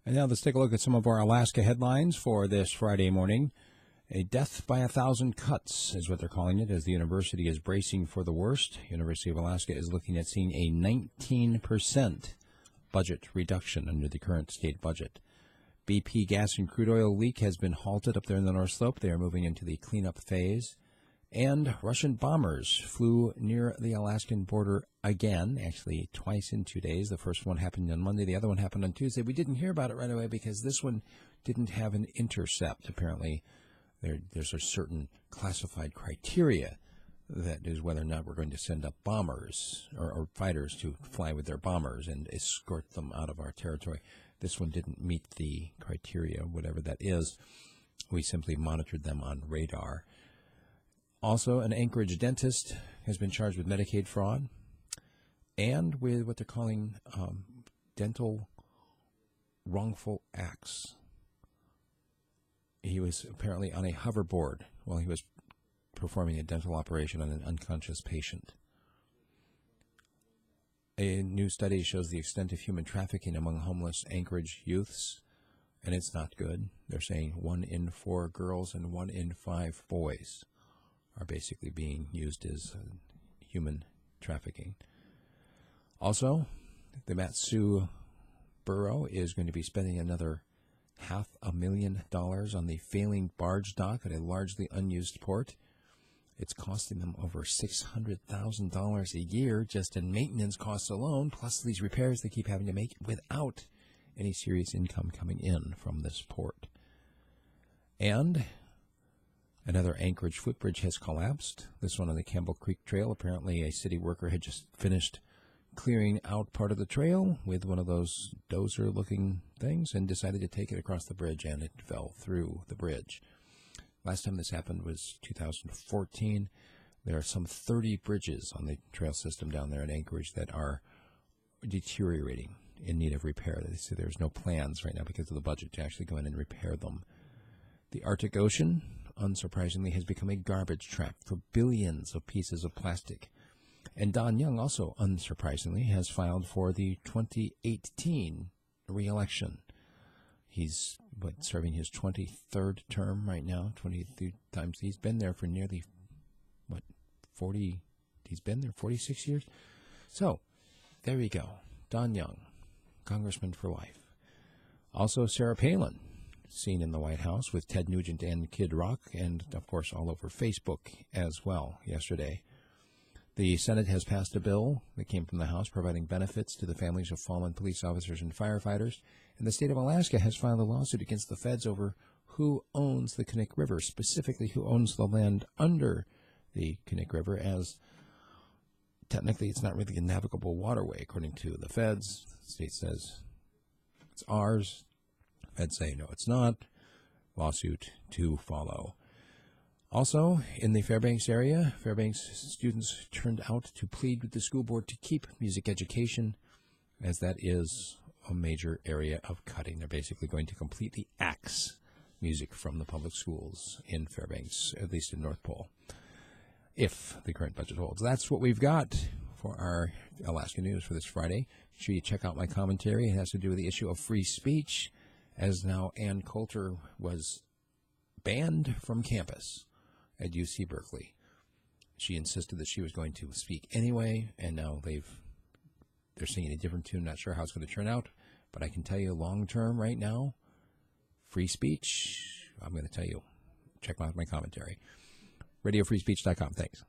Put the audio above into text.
And now let's take a look at some of our Alaska headlines for this Friday morning. A death by 1,000 cuts is what they're calling it, as the university is bracing for the worst. University of Alaska is looking at seeing a 19% budget reduction under the current state budget. BP gas and crude oil leak has been halted up there in the North Slope. They are moving into the cleanup phase. And Russian bombers flew near the Alaskan border again, actually twice in 2 days. The first one happened on Monday. The other one happened on Tuesday. We didn't hear about it right away because this one didn't have an intercept. Apparently, there's a certain classified criteria that is whether or not we're going to send up bombers or fighters to fly with their bombers and escort them out of our territory. This one didn't meet the criteria, whatever that is. We simply monitored them on radar. Also, an Anchorage dentist has been charged with Medicaid fraud and with what they're calling dental wrongful acts. He was apparently on a hoverboard while he was performing a dental operation on an unconscious patient. A new study shows the extent of human trafficking among homeless Anchorage youths, and it's not good. They're saying 1 in 4 girls and 1 in 5 boys are basically being used as human trafficking. Also, the Matsu Borough is going to be spending another $500,000 on the failing barge dock at a largely unused port. It's costing them over $600,000 a year just in maintenance costs alone, plus these repairs they keep having to make without any serious income coming in from this port. And another Anchorage footbridge has collapsed, this one on the Campbell Creek Trail. Apparently a city worker had just finished clearing out part of the trail with one of those dozer-looking things and decided to take it across the bridge, and it fell through the bridge. Last time this happened was 2014. There are some 30 bridges on the trail system down there in Anchorage that are deteriorating, in need of repair. They say there's no plans right now because of the budget to actually go in and repair them. The Arctic Ocean, unsurprisingly, has become a garbage trap for billions of pieces of plastic. And Don Young, also unsurprisingly, has filed for the 2018 re-election. He's serving his 23rd term right now, 23 times. He's been there for nearly, 40, he's been there 46 years? So, there we go. Don Young, congressman for life. Also, Sarah Palin, seen in the White House with Ted Nugent and Kid Rock, and, of course, all over Facebook as well yesterday. The Senate has passed a bill that came from the House providing benefits to the families of fallen police officers and firefighters, and the state of Alaska has filed a lawsuit against the feds over who owns the Knik River, specifically who owns the land under the Knik River, as technically it's not really a navigable waterway, according to the feds. The state says it's ours. Feds say, no, it's not. Lawsuit to follow. Also, in the Fairbanks area, Fairbanks students turned out to plead with the school board to keep music education, as that is a major area of cutting. They're basically going to completely axe music from the public schools in Fairbanks, at least in North Pole, if the current budget holds. That's what we've got for our Alaska News for this Friday. Make sure you check out my commentary. It has to do with the issue of free speech, as now Ann Coulter was banned from campus at UC Berkeley. She insisted that she was going to speak anyway, and now they're singing a different tune. Not sure how it's going to turn out, but I can tell you long term right now, free speech, I'm going to tell you, check out my commentary. RadioFreeSpeech.com. Thanks.